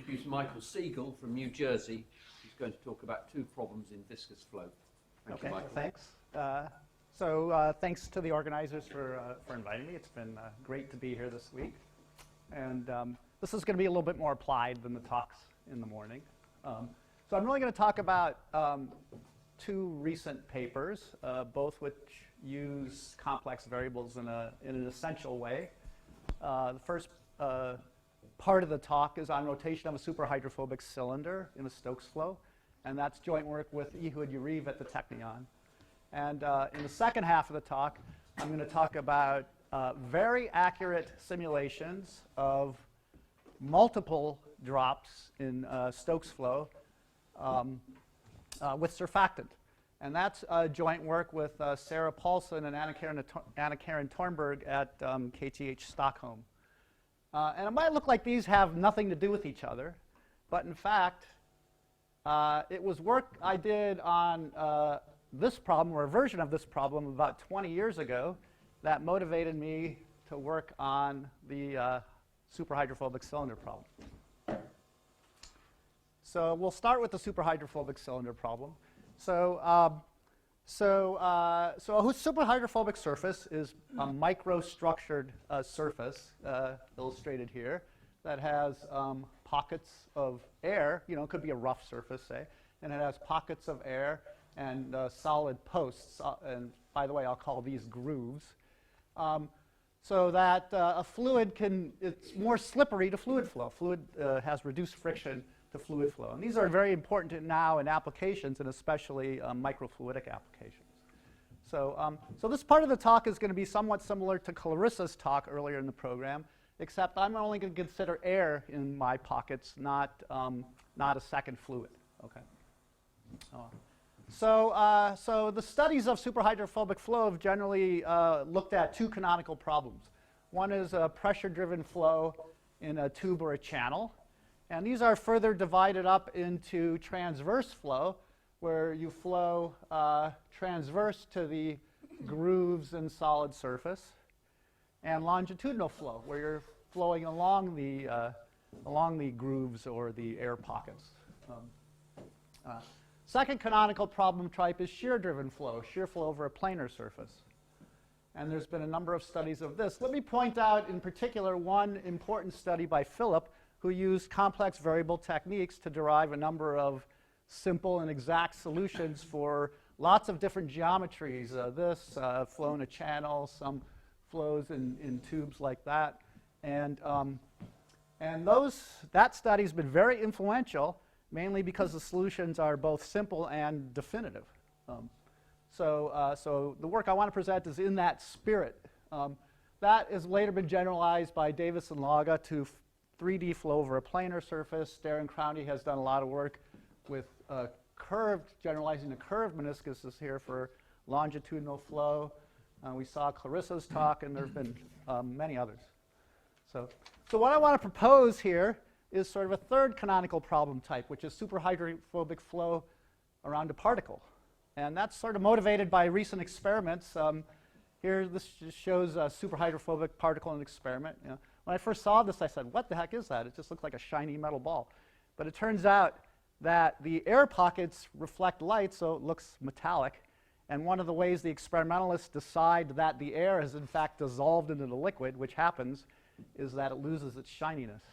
introduce Michael Siegel from New Jersey, who's going to talk about two problems in viscous flow. Thank you, Michael. Thanks. Thanks to the organizers for inviting me. It's been great to be here this week. And this is going to be a little bit more applied than the talks in the morning. So I'm really going to talk about two recent papers, both which use complex variables in an essential way. The first part of the talk is on rotation of a superhydrophobic cylinder in a Stokes flow, and that's joint work with Ehud Yariv at the Technion. And in the second half of the talk, I'm going to talk about very accurate simulations of multiple drops in Stokes flow with surfactant. And that's joint work with Sara, Palsson, and Anna-Karin Tornberg at KTH Stockholm. And it might look like these have nothing to do with each other, but in fact, it was work I did on this problem, or a version of this problem, about 20 years ago that motivated me to work on the superhydrophobic cylinder problem. So we'll start with the superhydrophobic cylinder problem. So a superhydrophobic surface is a microstructured surface, illustrated here, that has pockets of air. You know, it could be a rough surface, say, and it has pockets of air and solid posts. And by the way, I'll call these grooves. So that a fluid it's more slippery to fluid flow. Fluid has reduced friction to fluid flow. And these are very important now in applications, and especially microfluidic applications. So this part of the talk is going to be somewhat similar to Clarissa's talk earlier in the program, except I'm only going to consider air in my pockets, not a second fluid. Okay. So the studies of superhydrophobic flow have generally looked at two canonical problems. One is a pressure-driven flow in a tube or a channel. And these are further divided up into transverse flow, where you flow transverse to the grooves in solid surface, and longitudinal flow, where you're flowing along the grooves or the air pockets. Second canonical problem type is shear-driven flow, shear flow over a planar surface. And there's been a number of studies of this. Let me point out in particular one important study by Philip, who used complex variable techniques to derive a number of simple and exact solutions for lots of different geometries. This flow in a channel, some flows in tubes like that. And that study's been very influential, mainly because the solutions are both simple and definitive. So the work I want to present is in that spirit. That has later been generalized by Davis and Laga to 3D flow over a planar surface. Darren Crowney has done a lot of work with generalizing the curved meniscuses here for longitudinal flow. We saw Clarissa's talk, and there have been many others. So what I want to propose here is sort of a third canonical problem type, which is superhydrophobic flow around a particle. And that's sort of motivated by recent experiments. Here, this just shows a superhydrophobic particle in an experiment. You know, when I first saw this, I said, what the heck is that? It just looks like a shiny metal ball. But it turns out that the air pockets reflect light, so it looks metallic. And one of the ways the experimentalists decide that the air is in fact dissolved into the liquid, which happens, is that it loses its shininess.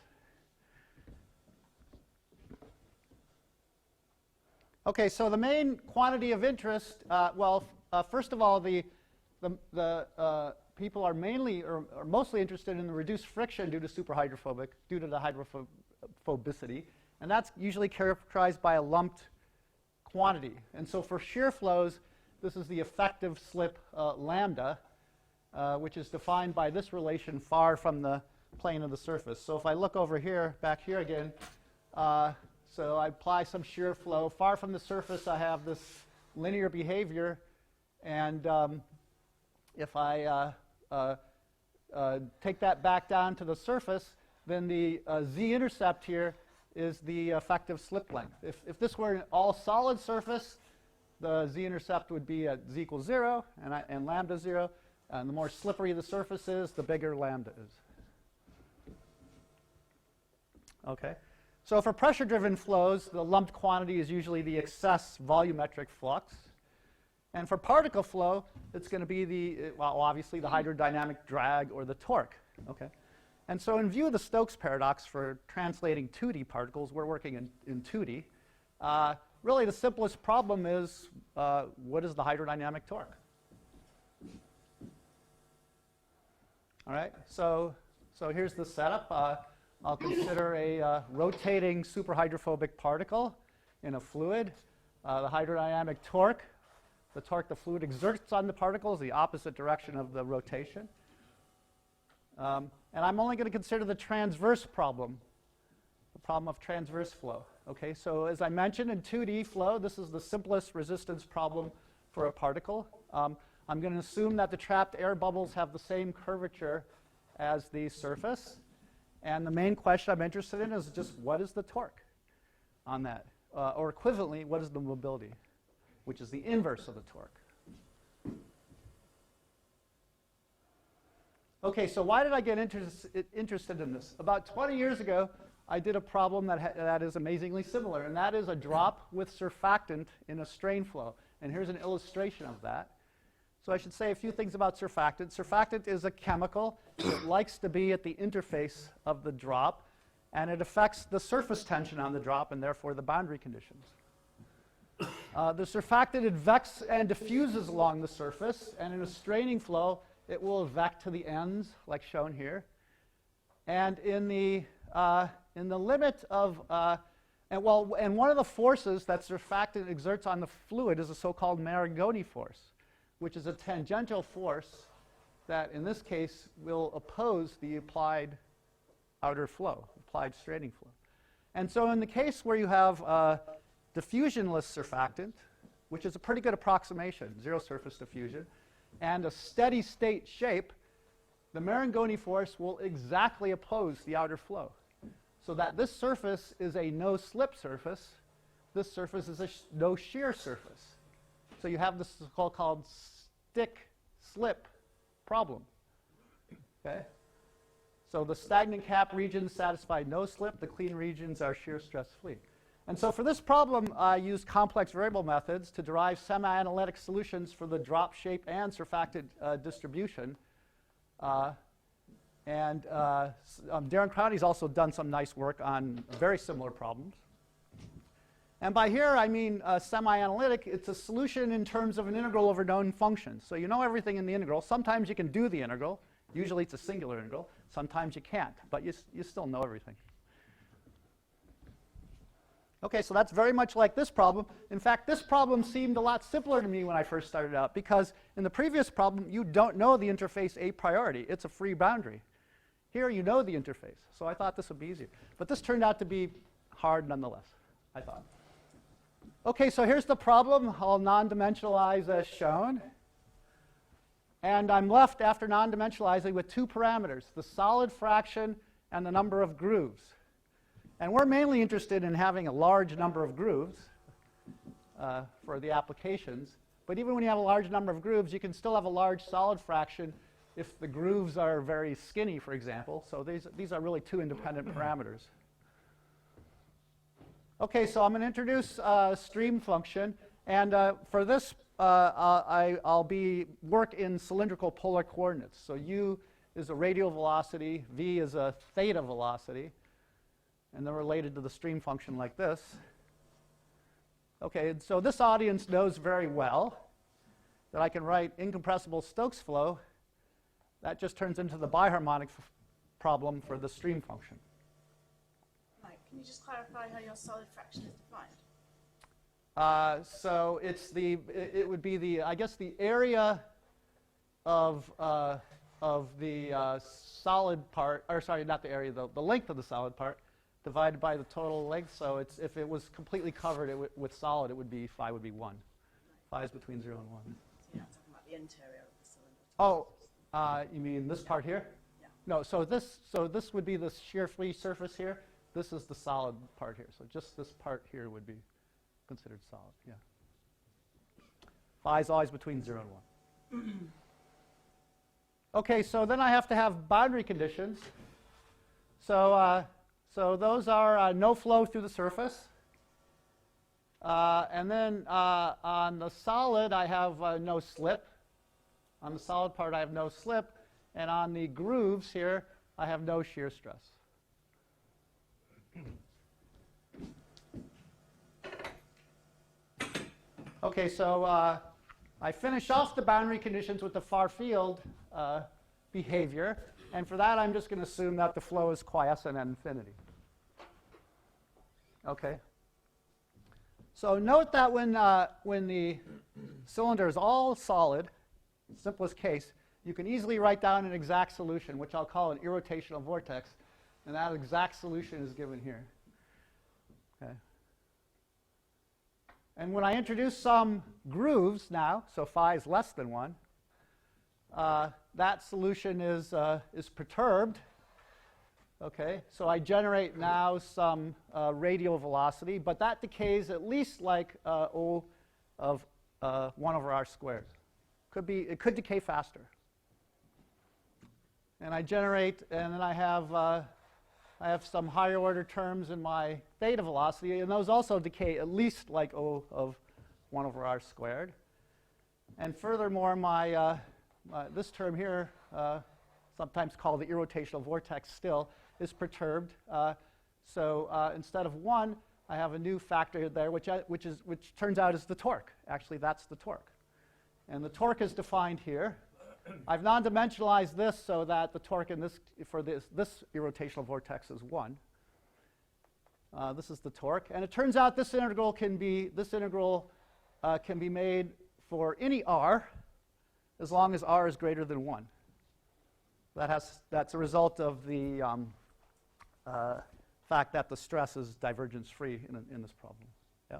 Okay, so the main quantity of interest, first of all, the people are mainly or mostly interested in the reduced friction due to the hydrophobicity, and that's usually characterized by a lumped quantity. And so for shear flows, this is the effective slip lambda, which is defined by this relation far from the plane of the surface. So if I look over here, back here again, so I apply some shear flow. Far from the surface, I have this linear behavior, and if I take that back down to the surface, then the z-intercept here is the effective slip length. If this were an all solid surface, the z-intercept would be at z equals 0 and lambda 0. And the more slippery the surface is, the bigger lambda is. Okay. So for pressure-driven flows, the lumped quantity is usually the excess volumetric flux. And for particle flow, it's going to be obviously the hydrodynamic drag or the torque. Okay? And so in view of the Stokes paradox for translating 2D particles, we're working in 2D. Really, the simplest problem is what is the hydrodynamic torque? All right, so here's the setup. I'll consider a rotating superhydrophobic particle in a fluid. The hydrodynamic torque, the torque the fluid exerts on the particle, is the opposite direction of the rotation. And I'm only going to consider the transverse problem, the problem of transverse flow. Okay, so as I mentioned in 2D flow, this is the simplest resistance problem for a particle. I'm going to assume that the trapped air bubbles have the same curvature as the surface. And the main question I'm interested in is just what is the torque on that? Or equivalently, what is the mobility, which is the inverse of the torque? Okay, so why did I get interested in this? About 20 years ago, I did a problem that is amazingly similar, and that is a drop with surfactant in a strain flow. And here's an illustration of that. So I should say a few things about surfactant. Surfactant is a chemical that likes to be at the interface of the drop, and it affects the surface tension on the drop and therefore the boundary conditions. The surfactant advects and diffuses along the surface, and in a straining flow, it will advect to the ends, like shown here. And in the limit of, and one of the forces that surfactant exerts on the fluid is a so-called Marangoni force, which is a tangential force that, in this case, will oppose the applied outer flow, applied straining flow. And so in the case where you have diffusionless surfactant, which is a pretty good approximation, zero surface diffusion, and a steady state shape, the Marangoni force will exactly oppose the outer flow. So that this surface is a no-slip surface, this surface is a no-shear surface. So you have this called stick-slip problem. Okay? So the stagnant cap regions satisfy no slip, the clean regions are shear stress free. And so for this problem, I used complex variable methods to derive semi-analytic solutions for the drop shape and surfactant distribution. Darren Crowdy's also done some nice work on very similar problems. And by here, I mean semi-analytic. It's a solution in terms of an integral over known functions. So you know everything in the integral. Sometimes you can do the integral. Usually it's a singular integral. Sometimes you can't, but you still know everything. Okay, so that's very much like this problem. In fact, this problem seemed a lot simpler to me when I first started out, because in the previous problem, you don't know the interface a priori. It's a free boundary. Here, you know the interface. So I thought this would be easier. But this turned out to be hard nonetheless, I thought. Okay, so here's the problem. I'll non-dimensionalize as shown. And I'm left, after non-dimensionalizing, with two parameters, the solid fraction and the number of grooves. And we're mainly interested in having a large number of grooves for the applications. But even when you have a large number of grooves, you can still have a large solid fraction if the grooves are very skinny, for example. So these are really two independent parameters. Okay, so I'm going to introduce a stream function. And for this, I'll work in cylindrical polar coordinates. So u is a radial velocity, v is a theta velocity. And they're related to the stream function like this. Okay, and so this audience knows very well that I can write incompressible Stokes flow. That just turns into the biharmonic problem for the stream function. Mike, can you just clarify how your solid fraction is defined? So it would be the, I guess, the area of the solid part, or sorry, not the area, the length of the solid part, divided by the total length. So if it was completely covered with solid, it would be phi would be 1. Phi is between 0 and 1. So you're not talking about the interior of the cylinder. Oh, you mean this part here? Yeah. No, so this would be the shear free surface here. This is the solid part here. So just this part here would be considered solid, yeah. Phi is always between 0 and 1. Okay, so then I have to have boundary conditions. So So those are no flow through the surface. And then on the solid, I have no slip. On the solid part, I have no slip. And on the grooves here, I have no shear stress. Okay, so I finish off the boundary conditions with the far field behavior. And for that, I'm just going to assume that the flow is quiescent at infinity. Okay. So note that when the cylinder is all solid, simplest case, you can easily write down an exact solution, which I'll call an irrotational vortex. And that exact solution is given here. Okay. And when I introduce some grooves now, so phi is less than 1, that solution is perturbed. Okay, so I generate now some radial velocity, but that decays at least like O of 1 over r squared. It could decay faster. And I generate, and then I have some higher order terms in my theta velocity, and those also decay at least like O of 1 over r squared. And furthermore, this term here, sometimes called the irrotational vortex still, is perturbed. So instead of 1, I have a new factor there, which turns out is the torque. Actually, that's the torque. And the torque is defined here. I've non-dimensionalized this so that the torque for this irrotational vortex is 1. This is the torque. And it turns out this integral can be made for any r as long as r is greater than 1. That's a result of the fact that the stress is divergence-free in this problem. Yeah.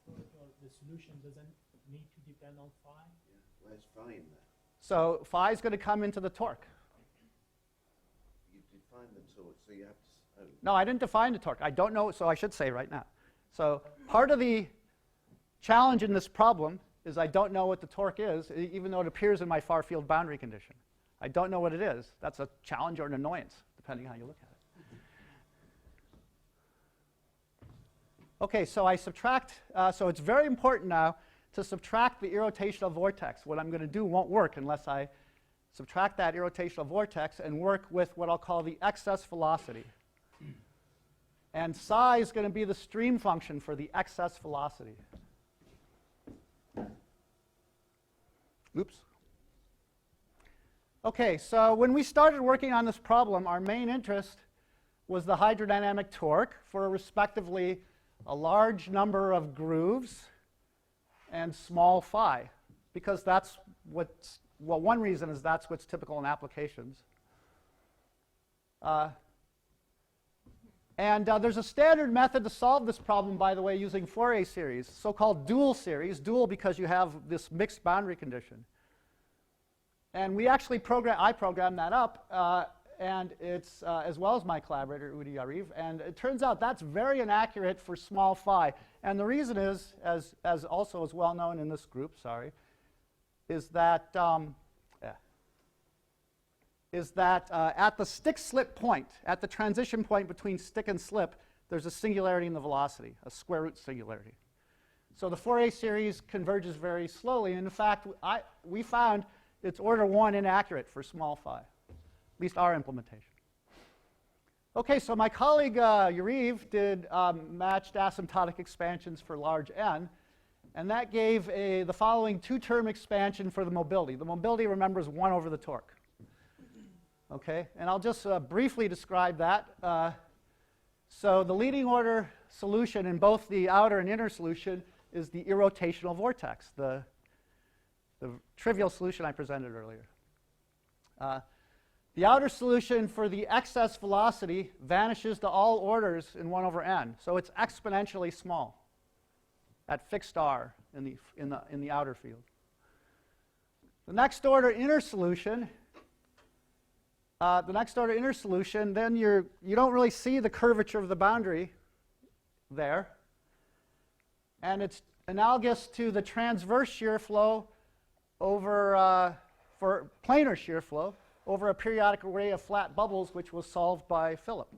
So the solution doesn't need to depend on phi? Yeah. Where's phi in there? So phi is going to come into the torque. You define the torque, so you have to. Oh. No, I didn't define the torque. I don't know, so I should say right now. So part of the challenge in this problem is I don't know what the torque is, even though it appears in my far field boundary condition. I don't know what it is. That's a challenge or an annoyance, depending how you look at it. Okay, so I subtract, so it's very important now to subtract the irrotational vortex. What I'm going to do won't work unless I subtract that irrotational vortex and work with what I'll call the excess velocity. And psi is going to be the stream function for the excess velocity. Oops. Okay, so when we started working on this problem, our main interest was the hydrodynamic torque for respectively a large number of grooves and small phi, because that's one reason is that's what's typical in applications. There's a standard method to solve this problem, by the way, using Fourier series, so-called dual series. Dual because you have this mixed boundary condition. And we actually I programmed that up, and it's as well as my collaborator, Ehud Yariv. And it turns out that's very inaccurate for small phi. And the reason is, as also is well known in this group, is that at the stick-slip point, at the transition point between stick and slip, there's a singularity in the velocity, a square root singularity. So the Fourier series converges very slowly. And in fact, we found it's order 1 inaccurate for small phi, at least our implementation. Okay, so my colleague Yariv did matched asymptotic expansions for large n, and that gave the following two-term expansion for the mobility. The mobility, remember, is 1 over the torque. Okay, and I'll just briefly describe that. So the leading order solution in both the outer and inner solution is the irrotational vortex, the trivial solution I presented earlier. The outer solution for the excess velocity vanishes to all orders in 1 over n, so it's exponentially small at fixed r in the outer field. The next order inner solution. Then you don't really see the curvature of the boundary there. And it's analogous to the transverse shear flow over, for planar shear flow over a periodic array of flat bubbles, which was solved by Philip.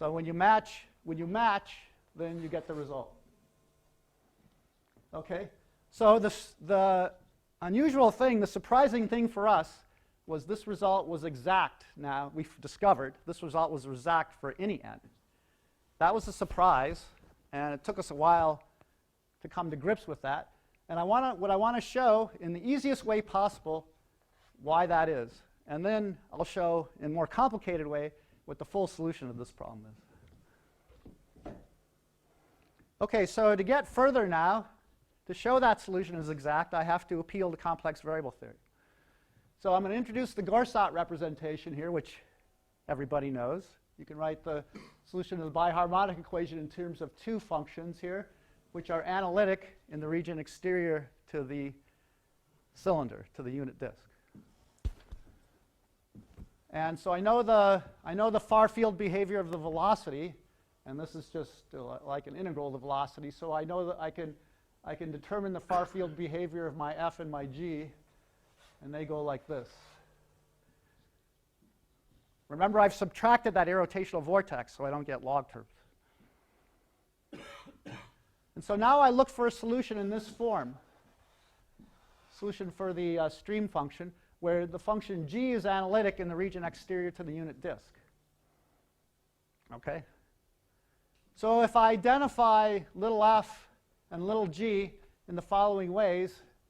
So when you match, then you get the result. Okay? So the unusual thing, the surprising thing for us was this result was exact. Now, we've discovered this result was exact for any n. That was a surprise, and it took us a while to come to grips with that. And what I want to show in the easiest way possible why that is. And then I'll show in a more complicated way what the full solution of this problem is. Okay, so to get further now, to show that solution is exact, I have to appeal to complex variable theory. So I'm going to introduce the Gorsat representation here, which everybody knows. You can write the solution of the biharmonic equation in terms of two functions here, which are analytic in the region exterior to the cylinder, to the unit disk. And so I know the far field behavior of the velocity, and this is just like an integral of the velocity. So I know that I can determine the far field behavior of my f and my g, and they go like this. Remember, I've subtracted that irrotational vortex, so I don't get log terms. And so now I look for a solution in this form, solution for the stream function, where the function g is analytic in the region exterior to the unit disk. Okay? So if I identify little f and little g in the following way,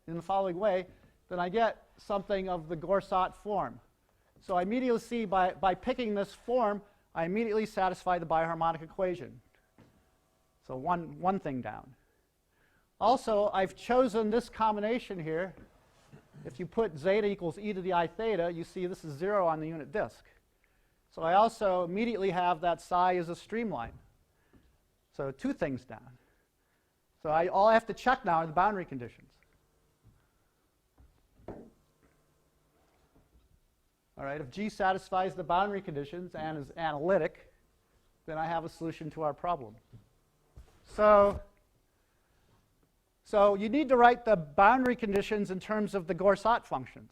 then I get something of the Gorsat form. So I immediately see by picking this form, I immediately satisfy the biharmonic equation. So one thing down. Also, I've chosen this combination here. If you put zeta equals e to the I theta, you see this is 0 on the unit disk. So I also immediately have that psi is a streamline. So two things down. So all I have to check now are the boundary conditions. All right, if G satisfies the boundary conditions and is analytic, then I have a solution to our problem. So you need to write the boundary conditions in terms of the Gorsat functions.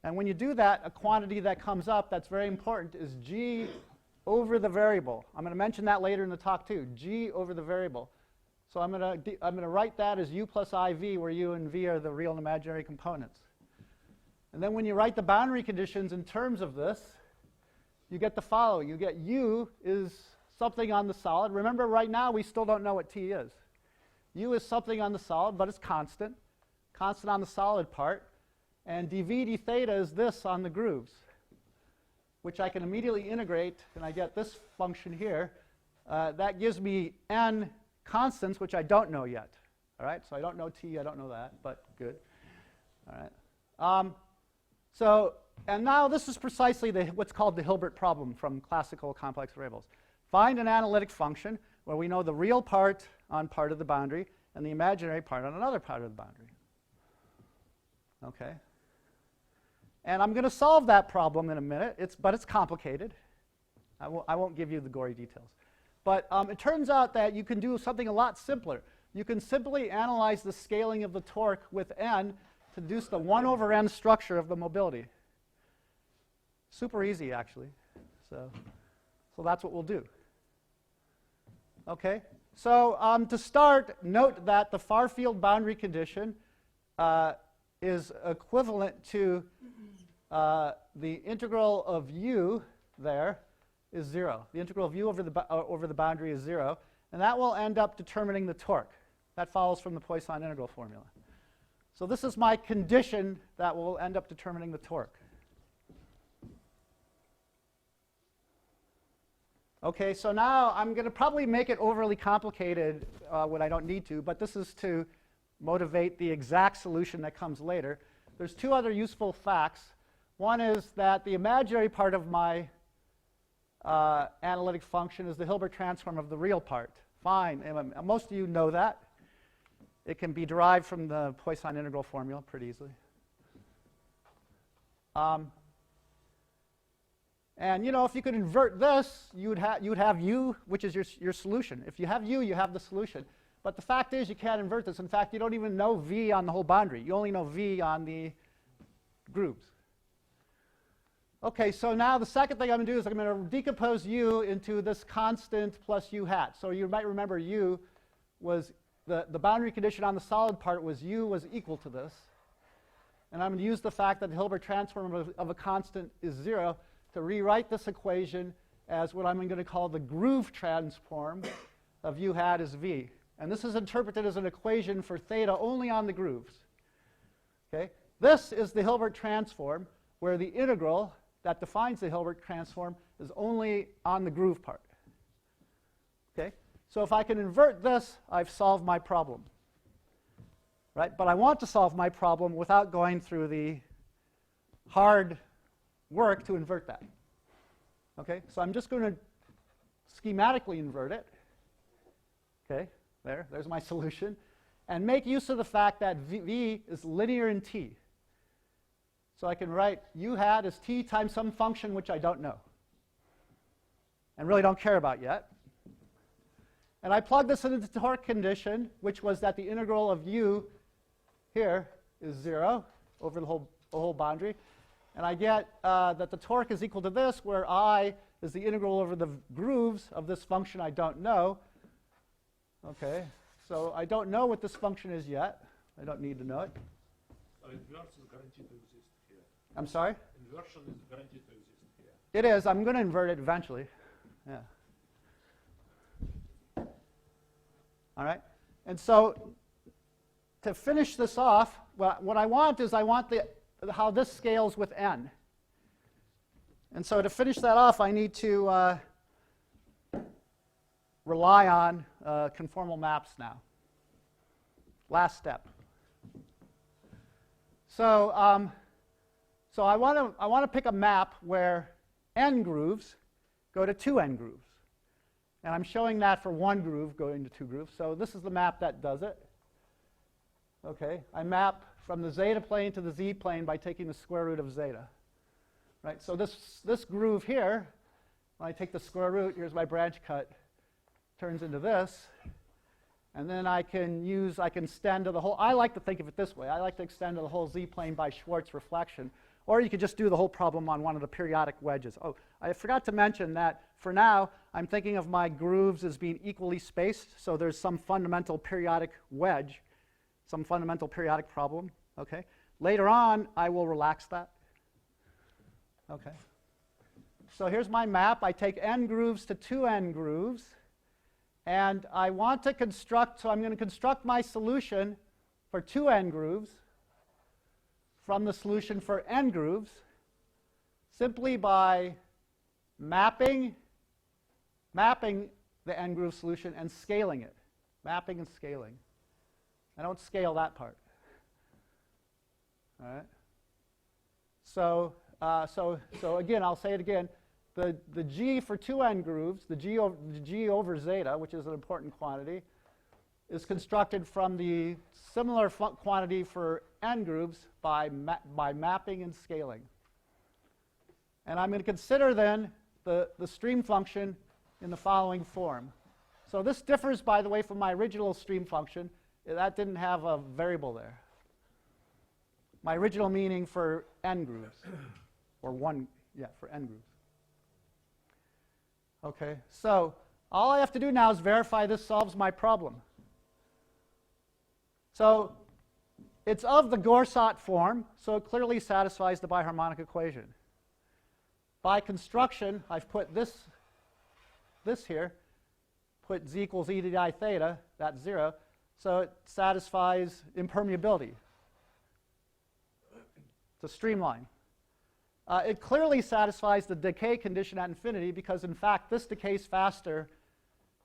And when you do that, a quantity that comes up that's very important is G over the variable. I'm going to mention that later in the talk too, G over the variable. So I'm going to write that as U plus IV, where U and V are the real and imaginary components. And then when you write the boundary conditions in terms of this, you get the following. You get U is something on the solid. Remember, right now we still don't know what T is. U is something on the solid, but it's constant on the solid part. And dV d theta is this on the grooves, which I can immediately integrate, and I get this function here. That gives me n constants, which I don't know yet. All right, so I don't know T, I don't know that, but good. All right. And now this is precisely what's called the Hilbert problem from classical complex variables. Find an analytic function where we know the real part on part of the boundary and the imaginary part on another part of the boundary. Okay. And I'm going to solve that problem in a minute, but it's complicated. I won't give you the gory details. But it turns out that you can do something a lot simpler. You can simply analyze the scaling of the torque with n to deduce the 1 over n structure of the mobility. Super easy, actually. So that's what we'll do. Okay. So to start, note that the far field boundary condition is equivalent to the integral of u there is 0. The integral of u over the boundary is 0. And that will end up determining the torque. That follows from the Poisson integral formula. So this is my condition that will end up determining the torque. Okay, so now I'm going to probably make it overly complicated when I don't need to, but this is to motivate the exact solution that comes later. There's two other useful facts. One is that the imaginary part of my analytic function is the Hilbert transform of the real part. Fine, and most of you know that. It can be derived from the Poisson integral formula pretty easily. And you know, if you could invert this, you would have u, which is your solution. If you have u, you have the solution. But the fact is, you can't invert this. In fact, you don't even know v on the whole boundary. You only know v on the grooves. Okay, so now the second thing I'm going to do is I'm going to decompose u into this constant plus u hat. So you might remember u was the boundary condition on the solid part was u was equal to this. And I'm going to use the fact that the Hilbert transform of a constant is 0 to rewrite this equation as what I'm going to call the groove transform of u hat is v. And this is interpreted as an equation for theta only on the grooves. Okay? This is the Hilbert transform, where the integral that defines the Hilbert transform is only on the groove part. Okay? So if I can invert this, I've solved my problem. Right? But I want to solve my problem without going through the hard work to invert that. Okay? So I'm just going to schematically invert it. Okay? There's my solution. And make use of the fact that v is linear in t. So I can write u hat is t times some function which I don't know and really don't care about yet. And I plug this into the torque condition, which was that the integral of u here is 0 over the whole boundary. And I get that the torque is equal to this, where I is the integral over the grooves of this function I don't know. Okay, so I don't know what this function is yet. I don't need to know it. So inverse is guaranteed to exist here. I'm sorry? Inversion is guaranteed to exist here. It is. I'm going to invert it eventually. Yeah. All right. And so to finish this off, what I want is I want how this scales with n. And so to finish that off, I need to rely on conformal maps now. Last step. So I want to pick a map where n grooves go to 2n grooves. And I'm showing that for one groove going to 2 grooves. So this is the map that does it. Okay, I map from the zeta plane to the z plane by taking the square root of zeta. Right, so this groove here, when I take the square root, here's my branch cut, turns into this. And then I can extend to the whole, I like to think of it this way. I like to extend to the whole z-plane by Schwarz reflection. Or you could just do the whole problem on one of the periodic wedges. Oh, I forgot to mention that for now, I'm thinking of my grooves as being equally spaced. So there's some fundamental periodic wedge, some fundamental periodic problem. Okay. Later on, I will relax that. Okay. So here's my map. I take n grooves to 2n grooves. And I want to construct, so I'm going to construct my solution for 2n grooves from the solution for n grooves simply by mapping the n groove solution and scaling it. Mapping and scaling. I don't scale that part. All right. So again, I'll say it again. The g for 2n grooves, the g over zeta, which is an important quantity, is constructed from the similar quantity for n grooves by mapping and scaling. And I'm going to consider then the stream function in the following form. So this differs, by the way, from my original stream function. That didn't have a variable there. My original meaning for n grooves, or for n grooves. Okay, so all I have to do now is verify this solves my problem. So it's of the Gorsat form, so it clearly satisfies the biharmonic equation. By construction, I've put this here, put z equals e to the I theta, that's 0, so it satisfies impermeability. It's a streamline. It clearly satisfies the decay condition at infinity because, in fact, this decays faster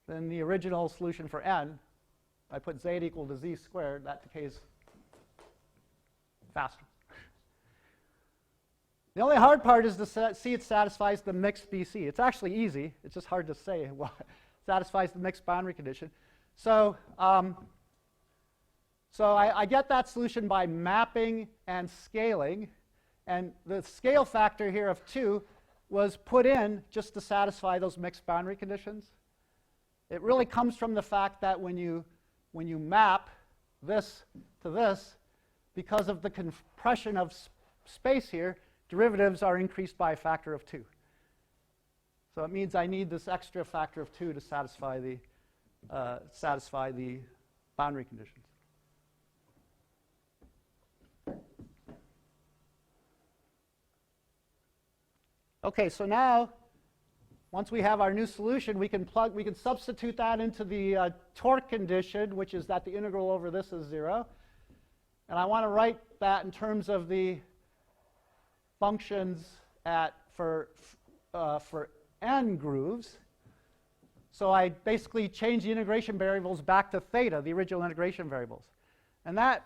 than the original solution for n. I put zeta equal to z squared, that decays faster. The only hard part is to see it satisfies the mixed BC. It's actually easy. It's just hard to say what satisfies the mixed boundary condition. So, I get that solution by mapping and scaling. And the scale factor here of 2 was put in just to satisfy those mixed boundary conditions. It really comes from the fact that when you map this to this, because of the compression of space here, derivatives are increased by a factor of 2. So it means I need this extra factor of 2 to satisfy the boundary conditions. Okay, so now, once we have our new solution, we can substitute that into the torque condition, which is that the integral over this is 0. And I want to write that in terms of the functions for n grooves. So I basically change the integration variables back to theta, the original integration variables. And that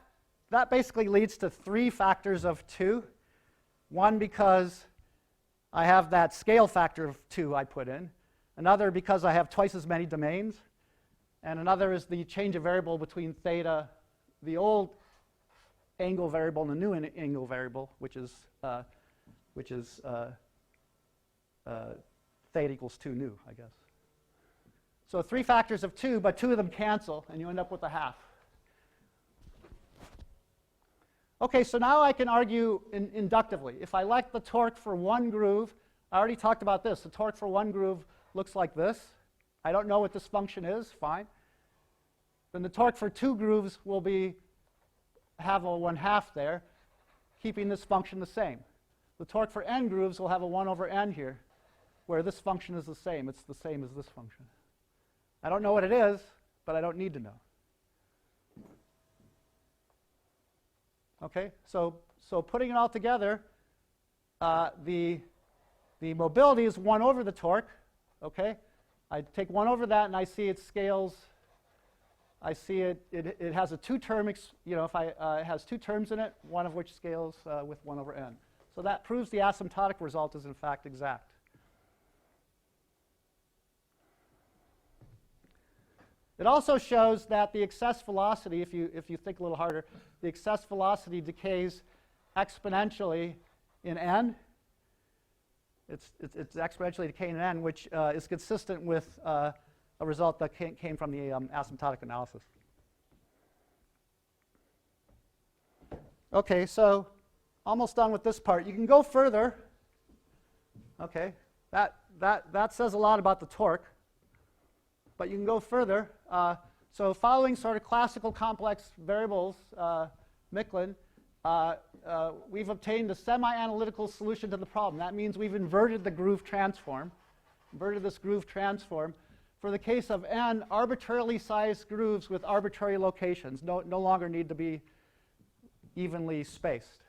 basically leads to 3 factors of 2. One, because I have that scale factor of 2 I put in. Another, because I have twice as many domains. And another is the change of variable between theta, the old angle variable, and the new angle variable, which is theta equals 2 nu, I guess. So 3 factors of 2, but 2 of them cancel, and you end up with a half. Okay, so now I can argue inductively. If I like the torque for one groove, I already talked about this. The torque for one groove looks like this. I don't know what this function is, fine. Then the torque for 2 grooves will have a 1/2 there, keeping this function the same. The torque for n grooves will have a 1 over n here, where this function is the same. It's the same as this function. I don't know what it is, but I don't need to know. Okay, so putting it all together, the mobility is 1 over the torque. Okay, I take 1 over that, and I see it scales. I see it has a 2-term. If it has 2 terms in it, one of which scales with 1 over n. So that proves the asymptotic result is in fact exact. It also shows that the excess velocity, if you think a little harder, the excess velocity decays exponentially in n. It's exponentially decaying in n, which is consistent with a result that came from the asymptotic analysis. Okay, so almost done with this part. You can go further. Okay, that says a lot about the torque. But you can go further. So following sort of classical complex variables, Micklin, we've obtained a semi-analytical solution to the problem. That means we've inverted the groove transform, inverted this groove transform. For the case of n arbitrarily sized grooves with arbitrary locations, no longer need to be evenly spaced.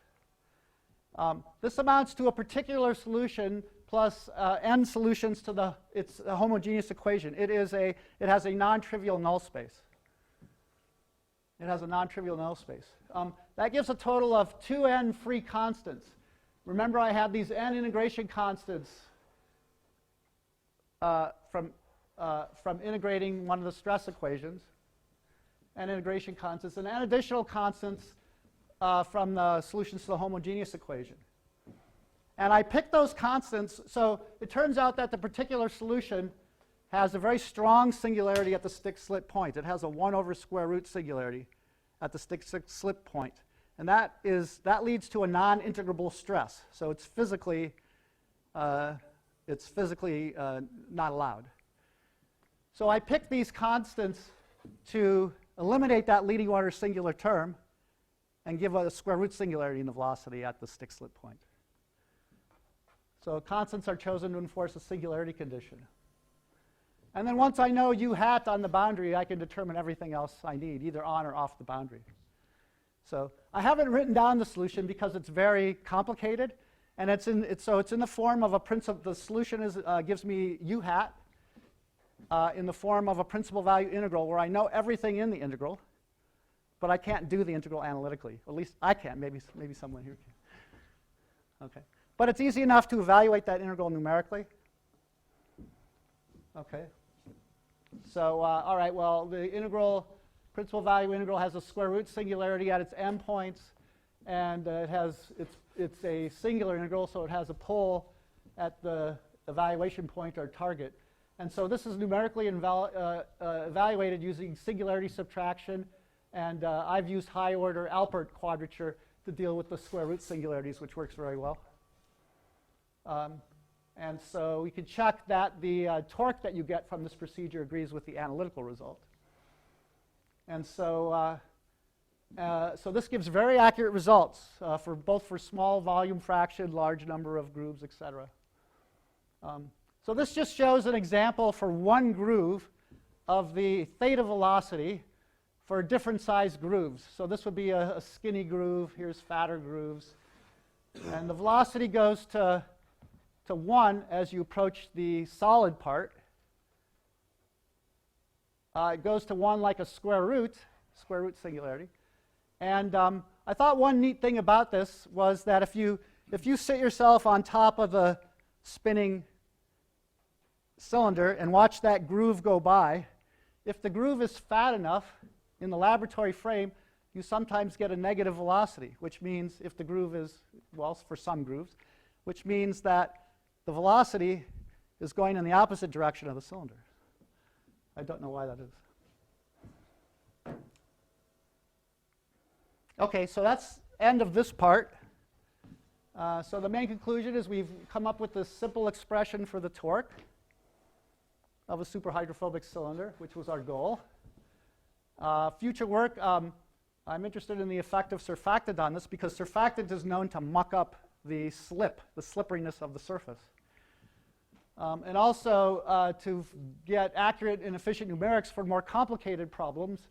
This amounts to a particular solution plus n solutions to it's a homogeneous equation. It has a non-trivial null space. It has a non-trivial null space. That gives a total of 2n free constants. Remember, I had these n integration constants from integrating one of the stress equations, n integration constants, and n additional constants from the solutions to the homogeneous equation. And I picked those constants, so it turns out that the particular solution has a very strong singularity at the stick-slip point. It has a 1 over square root singularity at the stick-slip point. And that leads to a non-integrable stress. So it's physically not allowed. So I picked these constants to eliminate that leading order singular term and give a square root singularity in the velocity at the stick-slip point. So constants are chosen to enforce a singularity condition. And then once I know u hat on the boundary, I can determine everything else I need, either on or off the boundary. So I haven't written down the solution because it's very complicated, and it's in the form of a principal. The solution gives me u hat in the form of a principal value integral, where I know everything in the integral, but I can't do the integral analytically. At least I can. Maybe someone here can. Okay. But it's easy enough to evaluate that integral numerically. Okay. So, all right, well, the principal value integral has a square root singularity at its m points, and it's a singular integral, so it has a pole at the evaluation point or target. And so this is numerically evaluated using singularity subtraction, and I've used high-order Alpert quadrature to deal with the square root singularities, which works very well. And so we can check that the torque that you get from this procedure agrees with the analytical result. And so, so this gives very accurate results for both for small volume fraction, large number of grooves, etc. So this just shows an example for one groove of the theta velocity for different size grooves. So this would be a skinny groove. Here's fatter grooves. And the velocity goes to 1 as you approach the solid part. It goes to 1 like a square root singularity. And I thought one neat thing about this was that if you sit yourself on top of the spinning cylinder and watch that groove go by, if the groove is fat enough in the laboratory frame, you sometimes get a negative velocity, which means if the groove is, well, for some grooves, which means that the velocity is going in the opposite direction of the cylinder. I don't know why that is. Okay, so that's end of this part. So the main conclusion is we've come up with this simple expression for the torque of a superhydrophobic cylinder, which was our goal. Future work, I'm interested in the effect of surfactant on this because surfactant is known to muck up the slipperiness of the surface. And also to get accurate and efficient numerics for more complicated problems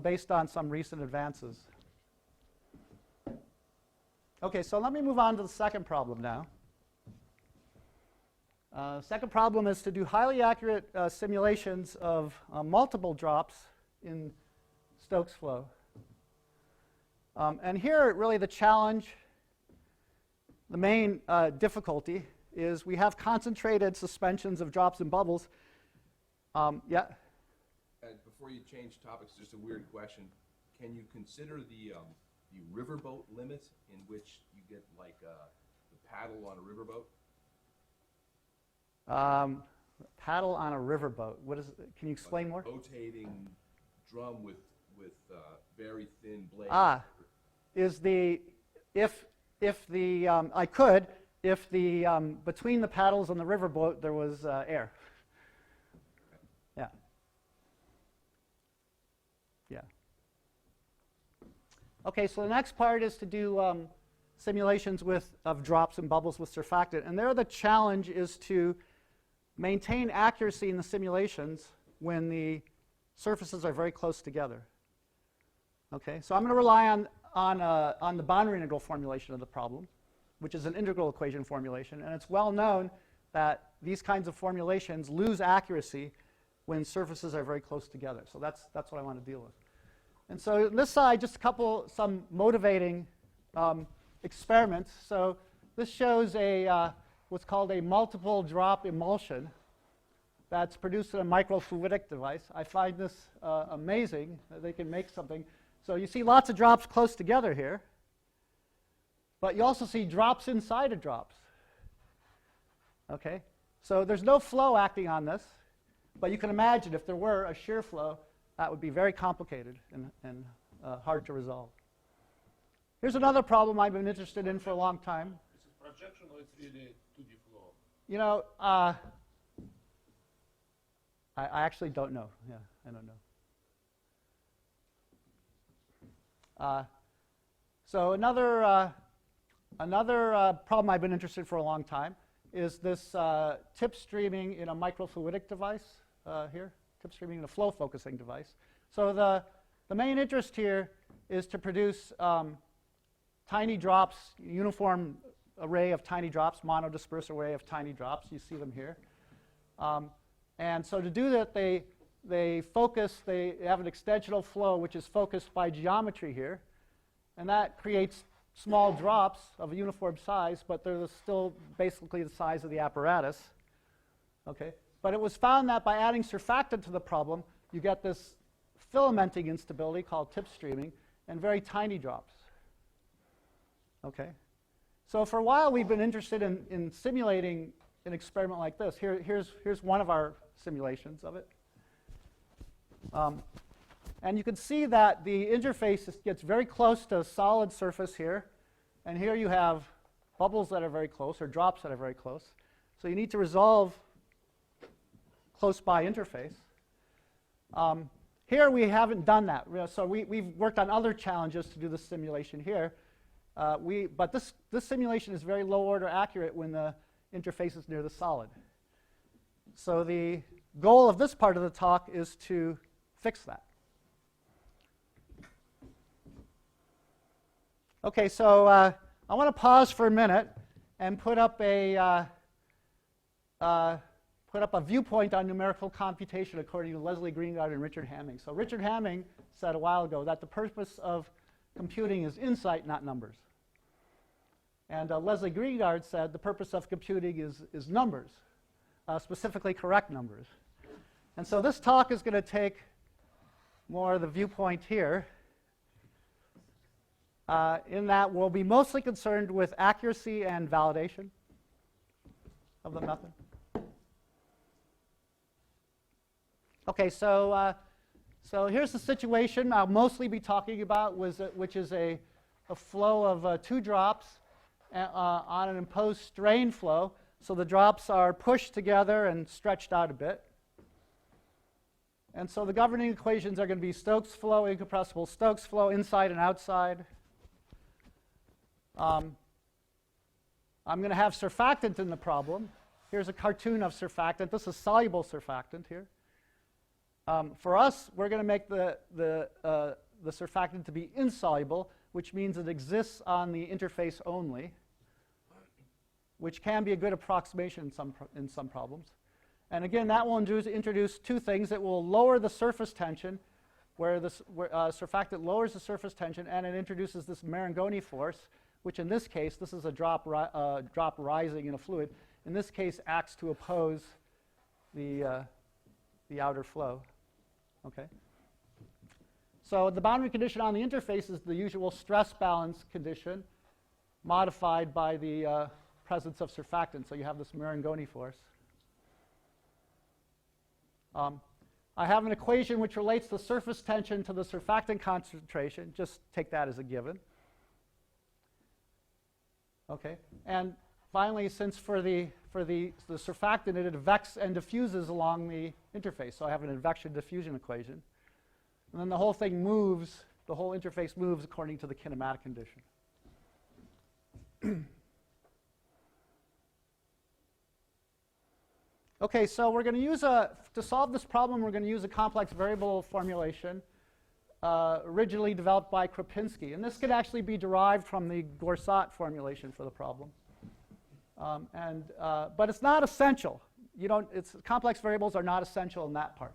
based on some recent advances. Okay, so let me move on to the second problem now. Second problem is to do highly accurate simulations of multiple drops in Stokes flow. And here, really, the challenge, the main difficulty is we have concentrated suspensions of drops and bubbles. Yeah? Before you change topics, just a weird question. Can you consider the riverboat limit in which you get like the paddle on a riverboat? Paddle on a riverboat. What is it? Can you explain more? Rotating drum with very thin blades. Is the if the I could if the between the paddles on the riverboat there was air. Yeah. Yeah. Okay, so the next part is to do simulations of drops and bubbles with surfactant, and there the challenge is to maintain accuracy in the simulations when the surfaces are very close together. Okay, so I'm going to rely on the boundary integral formulation of the problem, which is an integral equation formulation, and it's well known that these kinds of formulations lose accuracy when surfaces are very close together. So that's what I want to deal with. And so on this side, just some motivating experiments. So this shows what's called a multiple drop emulsion that's produced in a microfluidic device. I find this amazing that they can make something. So you see lots of drops close together here, but you also see drops inside of drops. Okay, so there's no flow acting on this, but you can imagine if there were a shear flow, that would be very complicated and hard to resolve. Here's another problem I've been interested in for a long time. This is projection or it's really 2D flow? You know, I actually don't know. Yeah, I don't know. So another problem I've been interested in for a long time is this tip streaming in a microfluidic device here, tip streaming in a flow focusing device. So the main interest here is to produce tiny drops, uniform array of tiny drops, monodisperse array of tiny drops. You see them here. And so to do that, they have an extensional flow which is focused by geometry here. And that creates small drops of a uniform size, but they're still basically the size of the apparatus. Okay? But it was found that by adding surfactant to the problem, you get this filamenting instability called tip streaming and very tiny drops. Okay? So for a while, we've been interested in simulating an experiment like this. Here's one of our simulations of it. And you can see that the interface gets very close to a solid surface here. And here you have bubbles that are very close or drops that are very close. So you need to resolve close by interface. Here we haven't done that. So we've worked on other challenges to do this simulation here. But this simulation is very low order accurate when the interface is near the solid. So the goal of this part of the talk is to fix that. Okay, so I want to pause for a minute and put up a viewpoint on numerical computation according to Leslie Greengard and Richard Hamming. So Richard Hamming said a while ago that the purpose of computing is insight, not numbers. And Leslie Greengard said the purpose of computing is numbers, specifically correct numbers. And so this talk is going to take more of the viewpoint here, in that we'll be mostly concerned with accuracy and validation of the method. Okay, so here's the situation I'll mostly be talking about, which is a flow of 2 drops on an imposed strain flow. So the drops are pushed together and stretched out a bit. And so the governing equations are going to be Stokes flow, incompressible Stokes flow, inside and outside. I'm going to have surfactant in the problem. Here's a cartoon of surfactant. This is soluble surfactant here. For us, we're going to make the surfactant to be insoluble, which means it exists on the interface only, which can be a good approximation in some problems. And again, that will introduce 2 things. It will lower the surface tension, where surfactant lowers the surface tension, and it introduces this Marangoni force, which in this case, this is a drop rising in a fluid. In this case, acts to oppose the outer flow. Okay. So the boundary condition on the interface is the usual stress balance condition modified by the presence of surfactant. So you have this Marangoni force. I have an equation which relates the surface tension to the surfactant concentration. Just take that as a given. Okay. And finally, since for the surfactant, it advects and diffuses along the interface. So I have an advection diffusion equation. And then the whole thing moves, the whole interface moves according to the kinematic condition. Okay, so we're going to use to solve this problem, we're going to use a complex variable formulation originally developed by Krupinski. And this could actually be derived from the Gorsat formulation for the problem. But it's not essential. Complex variables are not essential in that part.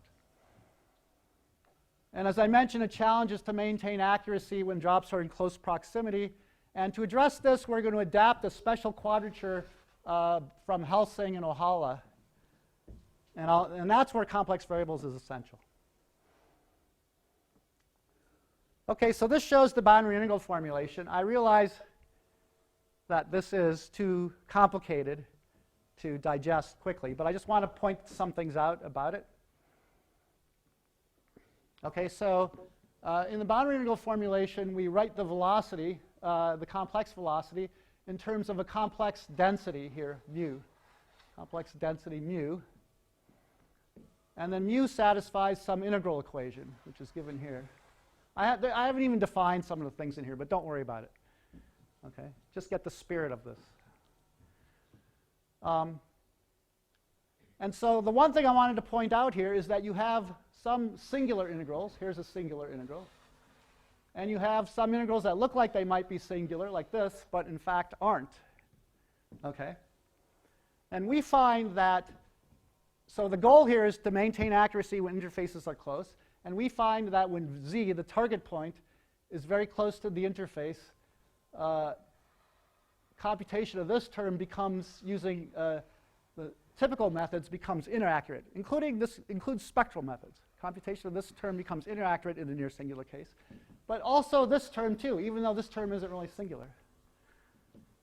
And as I mentioned, a challenge is to maintain accuracy when drops are in close proximity. And to address this, we're going to adapt a special quadrature from Helsing and Ohala. And that's where complex variables is essential. Okay, so this shows the boundary integral formulation. I realize that this is too complicated to digest quickly, but I just want to point some things out about it. Okay, so in the boundary integral formulation, we write the velocity, the complex velocity, in terms of a complex density here, mu. Complex density mu. And then mu satisfies some integral equation, which is given here. I haven't even defined some of the things in here, but don't worry about it. Okay, just get the spirit of this. And so the one thing I wanted to point out here is that you have some singular integrals. Here's a singular integral. And you have some integrals that look like they might be singular, like this, but in fact aren't. Okay? And we find that, so the goal here is to maintain accuracy when interfaces are close. And we find that when z, the target point, is very close to the interface, computation of this term becomes, using the typical methods, becomes inaccurate. Includes spectral methods. Computation of this term becomes inaccurate in the near singular case. But also this term too, even though this term isn't really singular.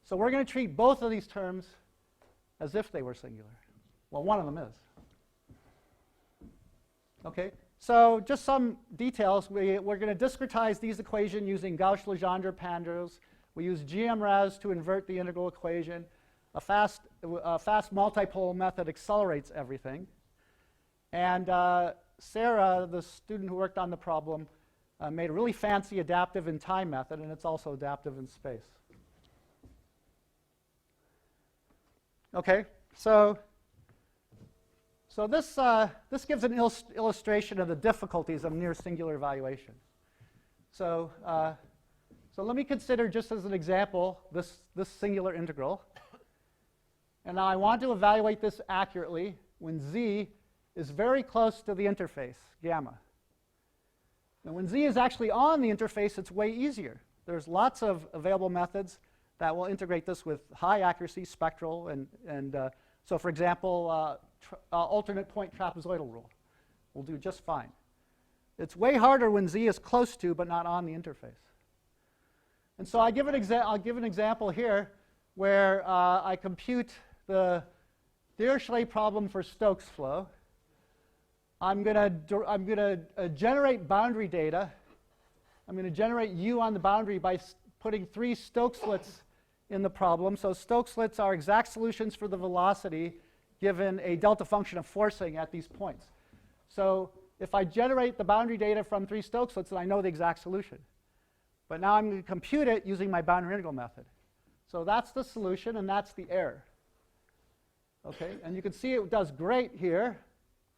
So we're going to treat both of these terms as if they were singular. Well, one of them is. Okay, so just some details. We're going to discretize these equations using Gauss-Legendre Pandros. We use GMRes to invert the integral equation. A fast multipole method accelerates everything. And Sara, the student who worked on the problem, made a really fancy adaptive in time method, and it's also adaptive in space. Okay, so this gives an illustration of the difficulties of near singular evaluation. So let me consider, just as an example, this singular integral. And now I want to evaluate this accurately when z is very close to the interface, gamma. And when z is actually on the interface, it's way easier. There's lots of available methods that will integrate this with high accuracy, spectral, and so for example, alternate point trapezoidal rule will do just fine. It's way harder when z is close to but not on the interface. And so I'll give an example here where I compute the Dirichlet problem for Stokes flow. I'm going to generate boundary data. I'm going to generate u on the boundary by putting 3 Stokeslets in the problem. So Stokeslets are exact solutions for the velocity given a delta function of forcing at these points. So if I generate the boundary data from 3 Stokeslets, then I know the exact solution. But now I'm going to compute it using my boundary integral method. So that's the solution, and that's the error. Okay, and you can see it does great here,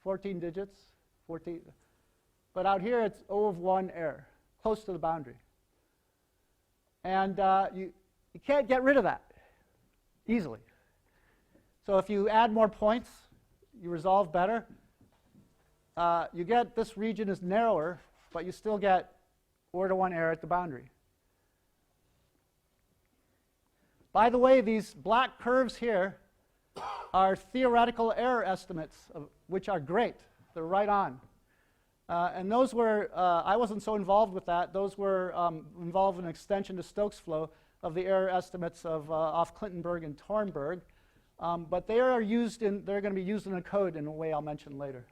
14 digits, 14. But out here, it's O of 1 error, close to the boundary. And you can't get rid of that easily. So if you add more points, you resolve better. You get this region is narrower, but you still get order 1 error at the boundary. By the way, these black curves here are theoretical error estimates, which are great. They're right on. And those were, I wasn't so involved with that. Those were involved in an extension to Stokes flow of the error estimates of off Clintonberg and Tornberg. But they're going to be used in a code in a way I'll mention later.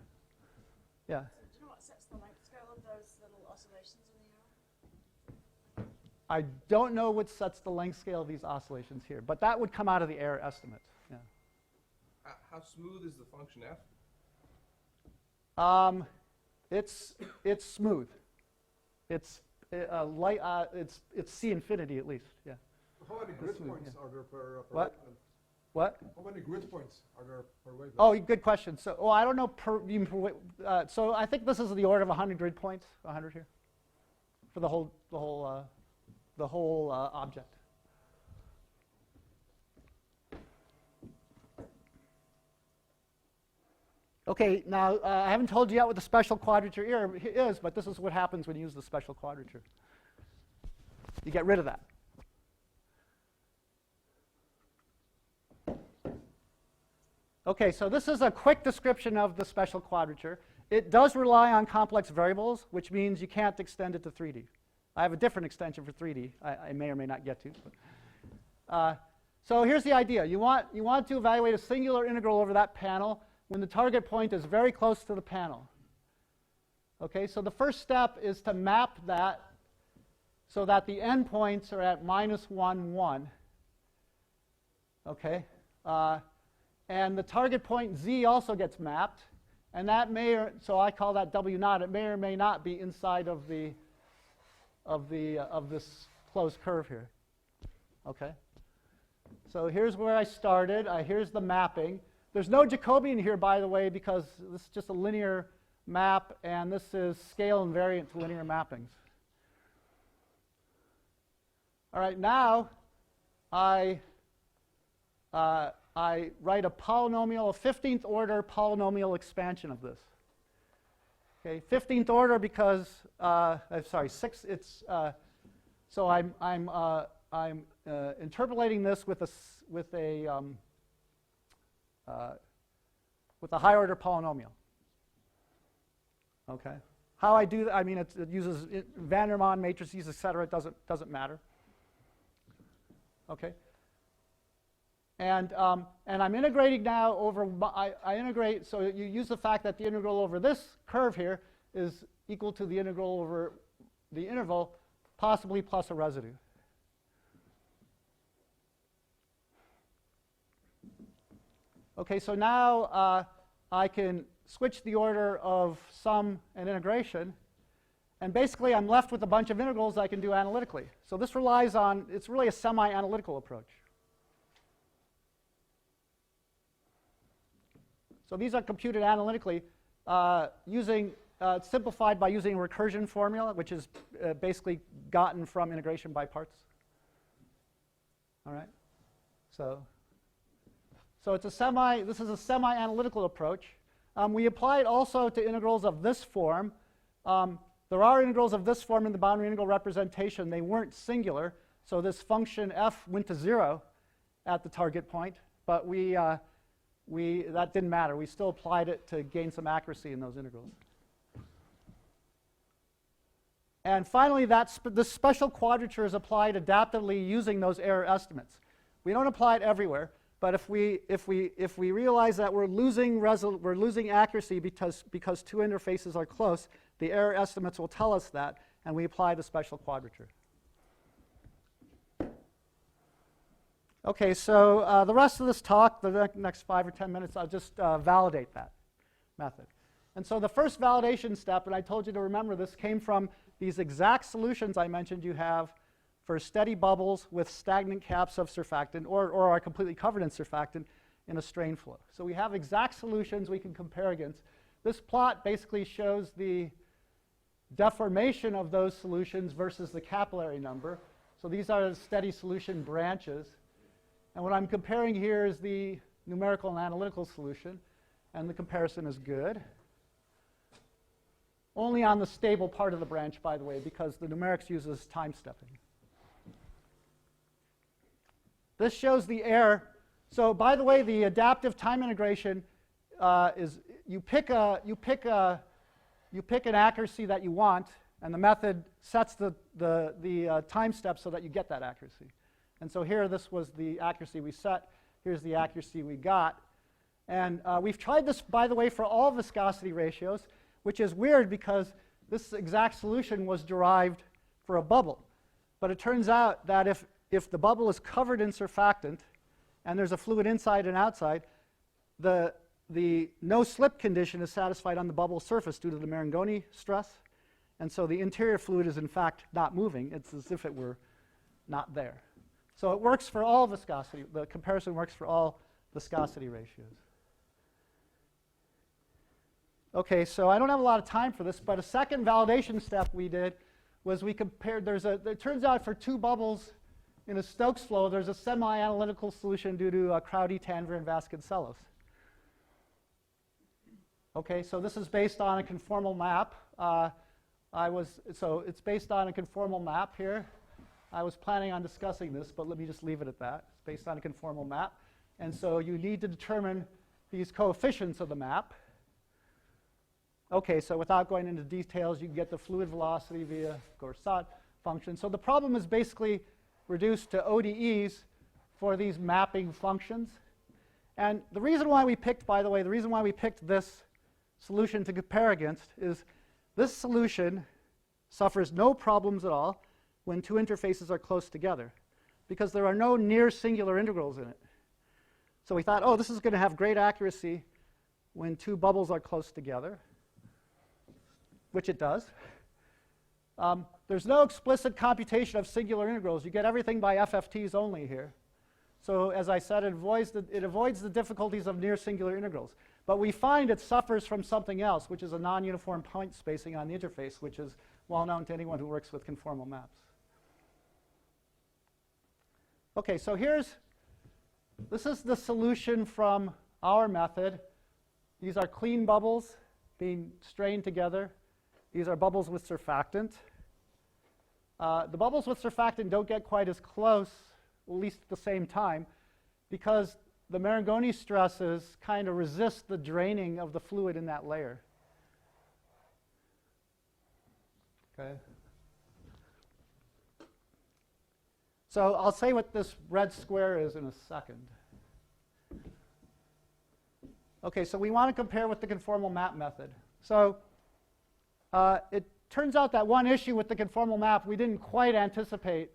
Yeah. So do you know what sets the length scale of those little oscillations in the error? I don't know what sets the length scale of these oscillations here, but that would come out of the error estimates. Yeah. How smooth is the function f? It's smooth. It's C infinity at least. Yeah. How many grid smooth, points yeah. are there per What? wavelength? What? How many grid points are there per wavelength? Oh, good question. So, I don't know so I think this is the order of 100 grid points, 100 here, for the whole object. Okay, now I haven't told you yet what the special quadrature is, but this is what happens when you use the special quadrature. You get rid of that. Okay, so this is a quick description of the special quadrature. It does rely on complex variables, which means you can't extend it to 3D. I have a different extension for 3D I may or may not get to. But, so here's the idea. You want to evaluate a singular integral over that panel when the target point is very close to the panel. Okay, so the first step is to map that so that the endpoints are at -1, 1. Okay, and the target point z also gets mapped, and that so I call that W0. It may or may not be inside of this closed curve here. Okay, so here's where I started. Here's the mapping. There's no Jacobian here, by the way, because this is just a linear map, and this is scale invariant to linear mappings. All right, now I write a polynomial, a 15th order polynomial expansion of this. Okay, 15th order because sorry, 6. It's so I'm interpolating this with a high order polynomial. Okay, how I do that? I mean, it uses van der Waals matrices, etc. It doesn't matter. Okay. And I'm integrating now over, I integrate, so you use the fact that the integral over this curve here is equal to the integral over the interval, possibly plus a residue. Okay, so now I can switch the order of sum and integration, and basically I'm left with a bunch of integrals I can do analytically. So this relies on, it's really a semi-analytical approach. So these are computed analytically simplified by using a recursion formula, which is basically gotten from integration by parts. All right. So it's a this is a semi-analytical approach. We apply it also to integrals of this form. There are integrals of this form in the boundary integral representation. They weren't singular, so this function f went to 0 at the target point, but that didn't matter. We still applied it to gain some accuracy in those integrals. And finally, this special quadrature is applied adaptively using those error estimates. We don't apply it everywhere, but if we realize that we're losing accuracy because two interfaces are close, the error estimates will tell us that, and we apply the special quadrature. Okay, so the rest of this talk, the next 5 or 10 minutes, I'll just validate that method. And so the first validation step, and I told you to remember this, came from these exact solutions I mentioned you have for steady bubbles with stagnant caps of surfactant or are completely covered in surfactant in a strain flow. So we have exact solutions we can compare against. This plot basically shows the deformation of those solutions versus the capillary number. So these are the steady solution branches. And what I'm comparing here is the numerical and analytical solution, and the comparison is good. Only on the stable part of the branch, by the way, because the numerics uses time stepping. This shows the error. So by the way, the adaptive time integration is you pick an accuracy that you want, and the method sets the time step so that you get that accuracy. And so here, this was the accuracy we set. Here's the accuracy we got. And we've tried this, by the way, for all viscosity ratios, which is weird because this exact solution was derived for a bubble. But it turns out that if the bubble is covered in surfactant and there's a fluid inside and outside, the no-slip condition is satisfied on the bubble surface due to the Marangoni stress. And so the interior fluid is, in fact, not moving. It's as if it were not there. So it works for all viscosity. The comparison works for all viscosity ratios. Okay, so I don't have a lot of time for this, but a second validation step we did was we compared, it turns out for two bubbles in a Stokes flow, there's a semi-analytical solution due to Crowdy, Tanver, and Vasconcelos. Okay, so this is based on a conformal map. So it's based on a conformal map here. I was planning on discussing this, but let me just leave it at that. It's based on a conformal map. And so you need to determine these coefficients of the map. Okay, so without going into details, you can get the fluid velocity via Gauss-Sot function. So the problem is basically reduced to ODEs for these mapping functions. And the reason why we picked, by the way, the reason why we picked this solution to compare against is this solution suffers no problems at all when two interfaces are close together, because there are no near singular integrals in it. So we thought, oh, this is going to have great accuracy when two bubbles are close together, which it does. There's no explicit computation of singular integrals. You get everything by FFTs only here. So as I said, it avoids the difficulties of near singular integrals. But we find it suffers from something else, which is a non-uniform point spacing on the interface, which is well known to anyone who works with conformal maps. Okay, so this is the solution from our method. These are clean bubbles being strained together. These are bubbles with surfactant. The bubbles with surfactant don't get quite as close, at least at the same time, because the Marangoni stresses kind of resist the draining of the fluid in that layer. Okay. So I'll say what this red square is in a second. Okay, so we want to compare with the conformal map method. So it turns out that one issue with the conformal map we didn't quite anticipate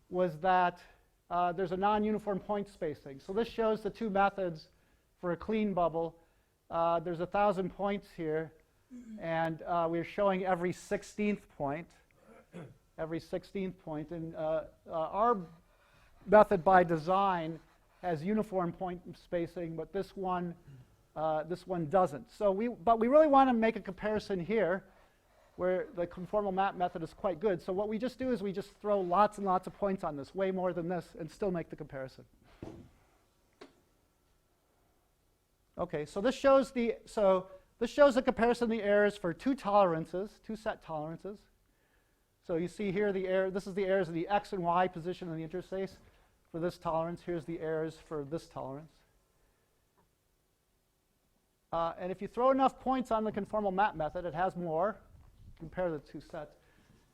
was that there's a non-uniform point spacing. So this shows the two methods for a clean bubble. There's 1,000 points here, and we're showing every 16th point. Every 16th point. And our method by design has uniform point spacing, but this one doesn't. But we really want to make a comparison here where the conformal map method is quite good. So what we just do is we just throw lots and lots of points on this, way more than this, and still make the comparison. Okay, so this shows the comparison of the errors for two tolerances, two set tolerances. So you see here the error. This is the errors of the x and y position in the interface for this tolerance. Here's the errors for this tolerance. And if you throw enough points on the conformal map method, it has more. Compare the two sets.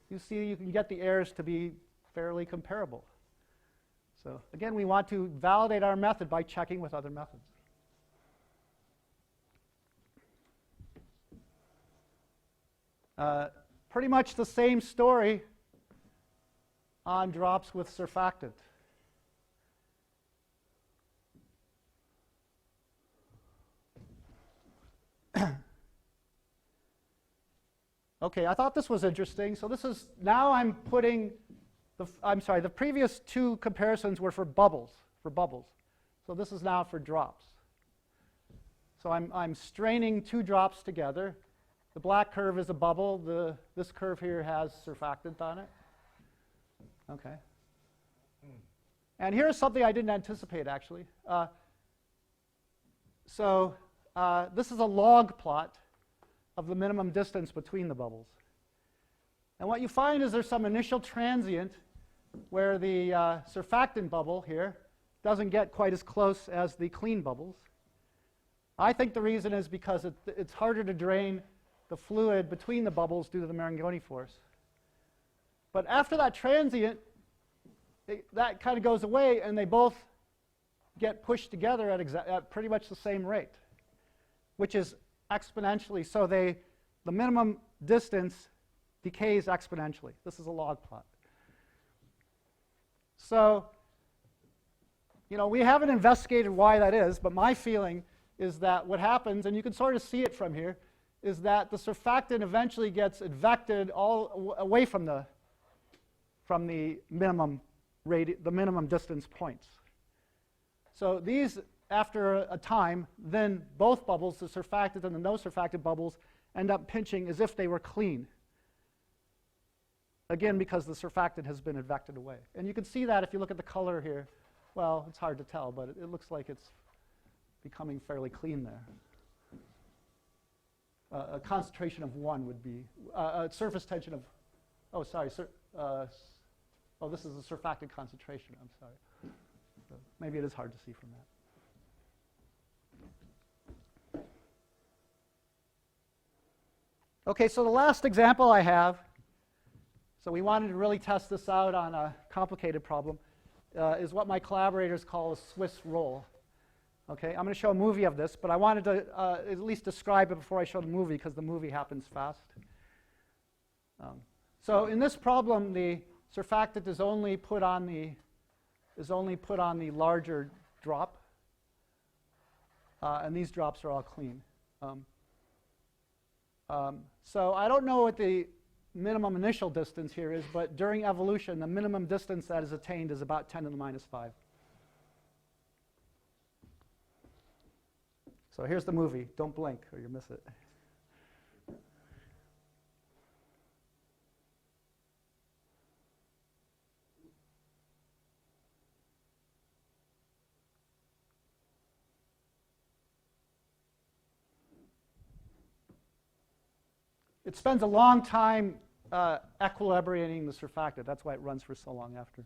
You see you can get the errors to be fairly comparable. So again, we want to validate our method by checking with other methods. Pretty much the same story on drops with surfactant. Okay, I thought this was interesting. So this is, now I'm putting, the previous two comparisons were for bubbles, So this is now for drops. So I'm straining two drops together. The black curve is a bubble. This curve here has surfactant on it. Okay. And here's something I didn't anticipate, actually. This is a log plot of the minimum distance between the bubbles. And what you find is there's some initial transient where the surfactant bubble here doesn't get quite as close as the clean bubbles. I think the reason is because it's harder to drain the fluid between the bubbles due to the Marangoni force. But after that transient, that kind of goes away, and they both get pushed together at pretty much the same rate, which is exponentially. So the minimum distance decays exponentially. This is a log plot. So, we haven't investigated why that is, but my feeling is that what happens, and you can sort of see it from here, is that the surfactant eventually gets advected all away from the minimum distance points. So these, after a time, then both bubbles, the surfactant and the no surfactant bubbles, end up pinching as if they were clean. Again, because the surfactant has been advected away. And you can see that if you look at the color here. Well, it's hard to tell, but it looks like it's becoming fairly clean there. A concentration of 1 would be, a surface tension of, this is a surfactant concentration, I'm sorry. So maybe it is hard to see from that. Okay, so the last example I have, so we wanted to really test this out on a complicated problem, is what my collaborators call a Swiss roll. Okay, I'm going to show a movie of this, but I wanted to at least describe it before I show the movie, because the movie happens fast. So in this problem, the surfactant is only put on the larger drop, and these drops are all clean. So I don't know what the minimum initial distance here is, but during evolution, the minimum distance that is attained is about 10 to the minus 5. So here's the movie. Don't blink or you'll miss it. It spends a long time equilibrating the surfactant. That's why it runs for so long after.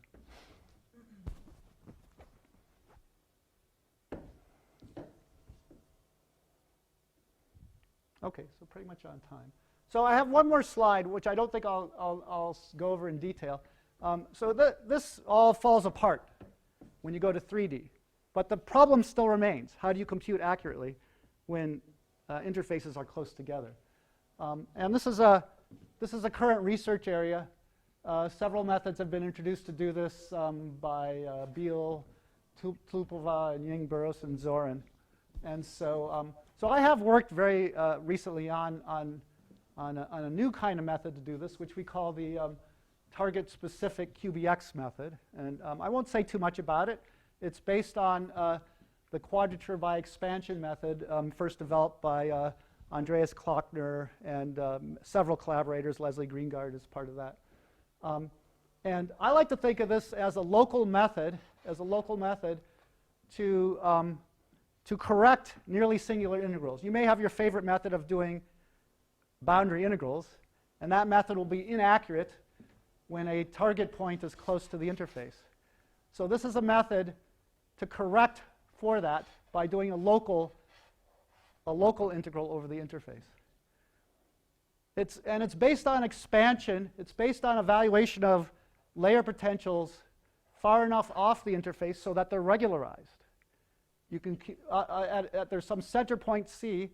Okay, so pretty much on time. So I have one more slide, which I don't think I'll go over in detail. This all falls apart when you go to 3D. But the problem still remains. How do you compute accurately when interfaces are close together? And this is a current research area. Several methods have been introduced to do this by Beal, Tlupova, and Ying, Burroughs, and Zorin. And so, so I have worked very recently on a new kind of method to do this, which we call the target-specific QBX method. And I won't say too much about it. It's based on the quadrature by expansion method, first developed by Andreas Klockner and several collaborators. Leslie Greengard is part of that. And I like to think of this as a local method, to correct nearly singular integrals. You may have your favorite method of doing boundary integrals, and that method will be inaccurate when a target point is close to the interface. So this is a method to correct for that by doing a local integral over the interface. It's based on expansion. It's based on evaluation of layer potentials far enough off the interface so that they're regularized. You can there's some center point C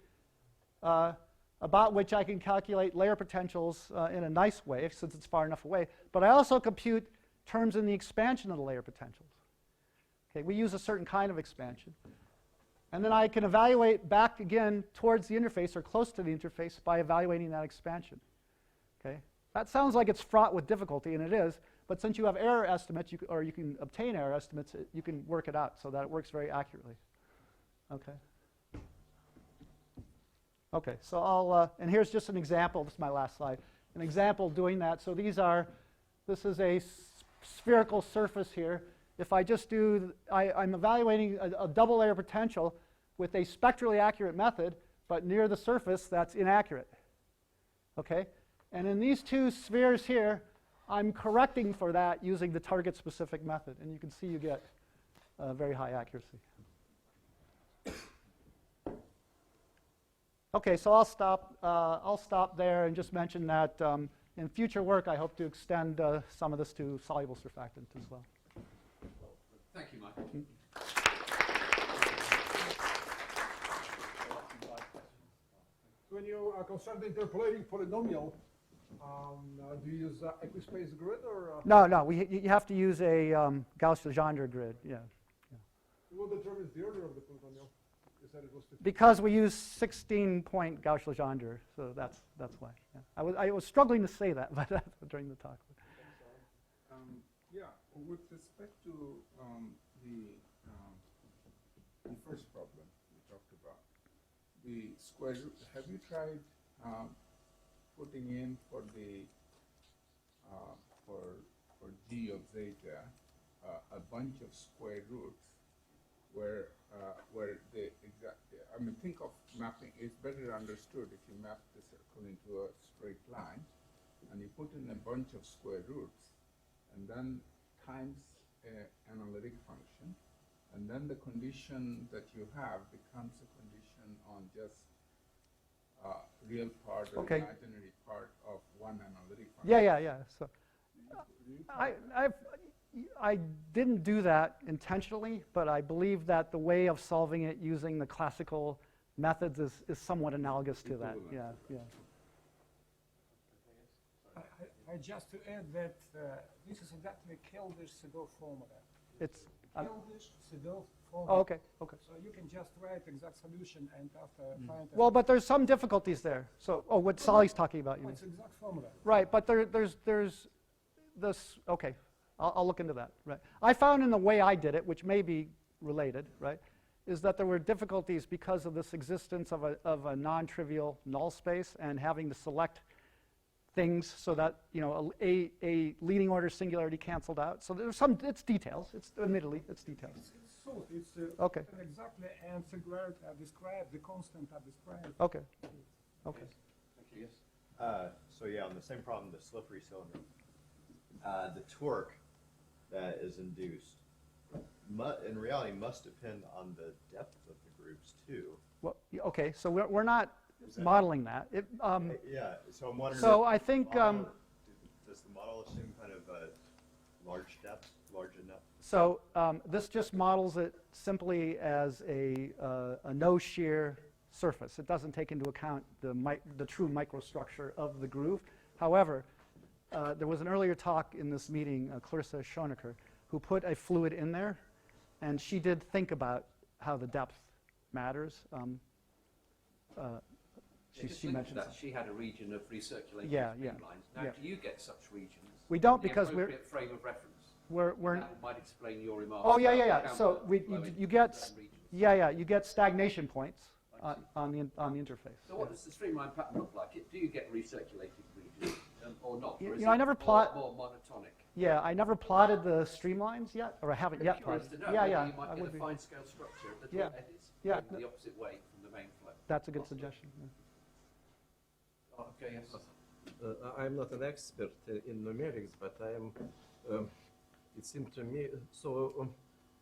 about which I can calculate layer potentials in a nice way since it's far enough away. But I also compute terms in the expansion of the layer potentials. Okay, we use a certain kind of expansion. And then I can evaluate back again towards the interface or close to the interface by evaluating that expansion. Okay? That sounds like it's fraught with difficulty, and it is. But since you have error estimates, or you can obtain error estimates, you can work it out so that it works very accurately. Okay. Okay, so I'll, and here's just an example. This is my last slide. An example doing that. So this is a spherical surface here. If I just do, I'm evaluating a double layer potential with a spectrally accurate method, but near the surface that's inaccurate. Okay? And in these two spheres here, I'm correcting for that using the target-specific method. And you can see you get very high accuracy. Okay, so I'll stop there and just mention that in future work, I hope to extend some of this to soluble surfactant as well. Thank you, Michael. When you construct the interpolating polynomial, do you use equispace grid or? No, you have to use a Gauss-Legendre grid. Yeah. What determines the order of the polynomial? You said it was 50. Because we use 16-point Gauss-Legendre, so that's why. Yeah. I was struggling to say that, but during the talk. Yeah, with respect to the first problem we talked about, the square root, have you tried putting in for the for g of zeta a bunch of square roots where the exact, I mean, think of mapping. It's better understood if you map the circle into a straight line and you put in a bunch of square roots and then times an analytic function, and then the condition that you have becomes a condition on just real part or imaginary part of one analytic function. Yeah. So I didn't do that intentionally, but I believe that the way of solving it using the classical methods is somewhat analogous to that. Yeah. I just to add that this is exactly Keldysh-Sedov formula. It's Keldysh-Sedov formula. oh, okay. So you can just write exact solution and after find. Well, but there's some difficulties there. So, what Sally's talking about, you mean? It's exact formula. Right, but there's this. Okay, I'll look into that. Right. I found in the way I did it, which may be related, right, is that there were difficulties because of this existence of a non-trivial null space and having to select things so that a leading order singularity canceled out. So there's some. It's details. Admittedly it's details. It's okay. Exactly, and singularity are described. The constant are described. Okay. Thank you. Yes. So yeah, on the same problem, the slippery cylinder, the torque that is induced, in reality, must depend on the depth of the grooves too. Well, okay. So we're not modeling that. Yeah. So I'm wondering. So I think. Does the model assume kind of a large depth, large enough? So this just models it simply as a no-shear surface. It doesn't take into account the true microstructure of the groove. However, there was an earlier talk in this meeting, Clarissa Schoenecker, who put a fluid in there, and she did think about how the depth matters. Just She linked to mentioned that. something. She had a region of recirculating Yeah, yeah, streamlines. Now, yeah. do you get such regions? We don't The because appropriate frame of reference. we're That might explain your remark. oh yeah, about yeah, yeah. counter So flowing you get certain regions. you get stagnation points on the interface. So what does the streamline pattern look like? Do you get recirculated regions or not? You Or is know, I it never more- plot- more monotonic? Yeah, I never plotted the streamlines yet, or I haven't yet Curious plotted. to know Yeah, whether yeah, you might I get would a be. fine scale structure at the Yeah, top edges, yeah. going the opposite way from the main flow. That's a good Possibly. suggestion. Yeah. Oh, okay, yes. I'm not an expert in numerics, but I am. It seemed to me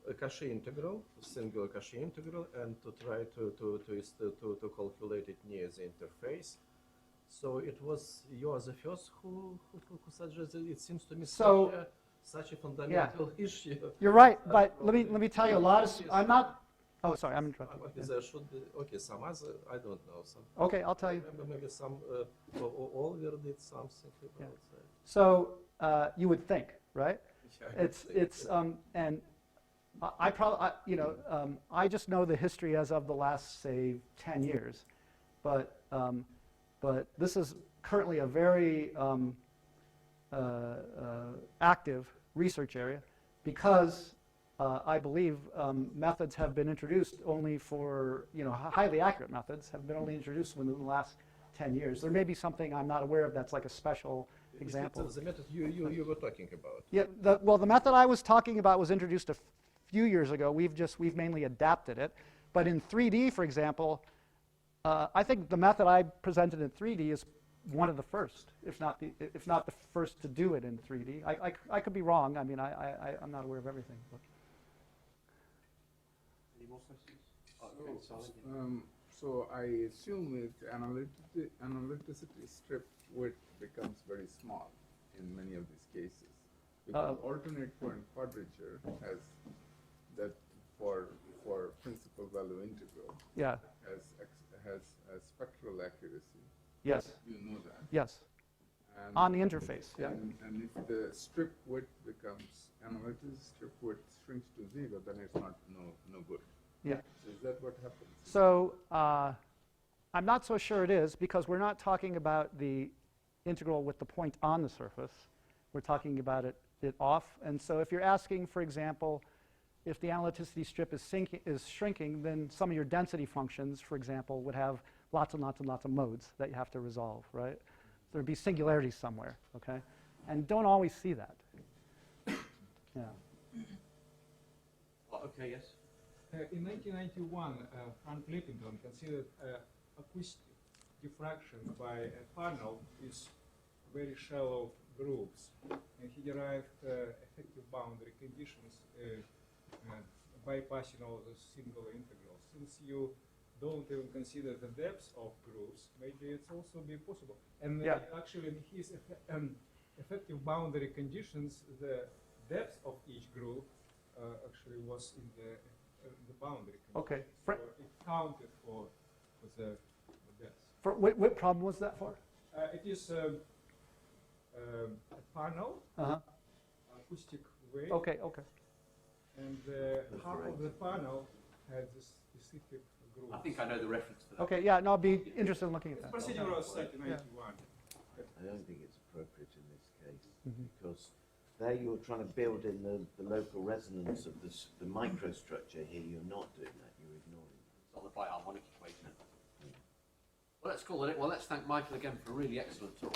a Cauchy integral, single Cauchy integral, and to try to calculate it near the interface. So it was you are the first who suggested it. Seems to me So, such a fundamental issue. You're right, but let me tell you a lot of. I'm not. Oh, sorry, I'm interrupting. Okay, there should be some other. I don't know some. Okay, I'll tell you. Maybe some. Oliver did something about that. So you would think, right? Yeah, It's and I probably I just know the history as of the last say 10 years, but this is currently a very active research area because I believe methods have been introduced only for highly accurate methods have been only introduced within the last 10 years. There may be something I'm not aware of that's like a special example. The method you were talking about. Yeah, the method I was talking about was introduced a few years ago. We've mainly adapted it. But in 3D, for example, I think the method I presented in 3D is one of the first, if not the first to do it in 3D. I could be wrong. I mean, I'm not aware of everything. But. Any more questions? Okay, Sara. So I assume that analyticity strip width becomes very small in many of these cases because alternate point quadrature has that for principal value integral Yeah. has a spectral accuracy. Yes. You know that. Yes. And On the interface. Yeah. And if the strip width becomes analytic strip width shrinks to 0, then it's not no good. Yeah. So is that what happens? So I'm not so sure it is because we're not talking about the integral with the point on the surface. We're talking about it off. And so if you're asking, for example, if the analyticity strip is shrinking, then some of your density functions, for example, would have lots and lots and lots of modes that you have to resolve, right? There'd be singularities somewhere, okay? And don't always see that. Yeah. Oh, okay, yes. In 1991, Frank Lippington considered acoustic diffraction by a funnel with very shallow grooves, and he derived effective boundary conditions bypassing all the single integrals. Since you don't even consider the depth of grooves, maybe it's also be possible. And Yeah. actually, in his effective boundary conditions, the depth of each groove actually was in the boundary conditions. Okay. So it counted for the depth. For what problem was that for? It is a panel, Uh-huh. acoustic wave, Okay, okay. and half of the panel had this specific groove. I think I know the reference to that. Okay, yeah, no, I'll be interested in looking at that. Procedure was set in 91. I don't think it's appropriate in this case because there you're trying to build in the local resonance of the microstructure. Here you're not doing that, you're ignoring it. It's not the biharmonic equation. Well, let's call it. Well, let's thank Michael again for a really excellent talk.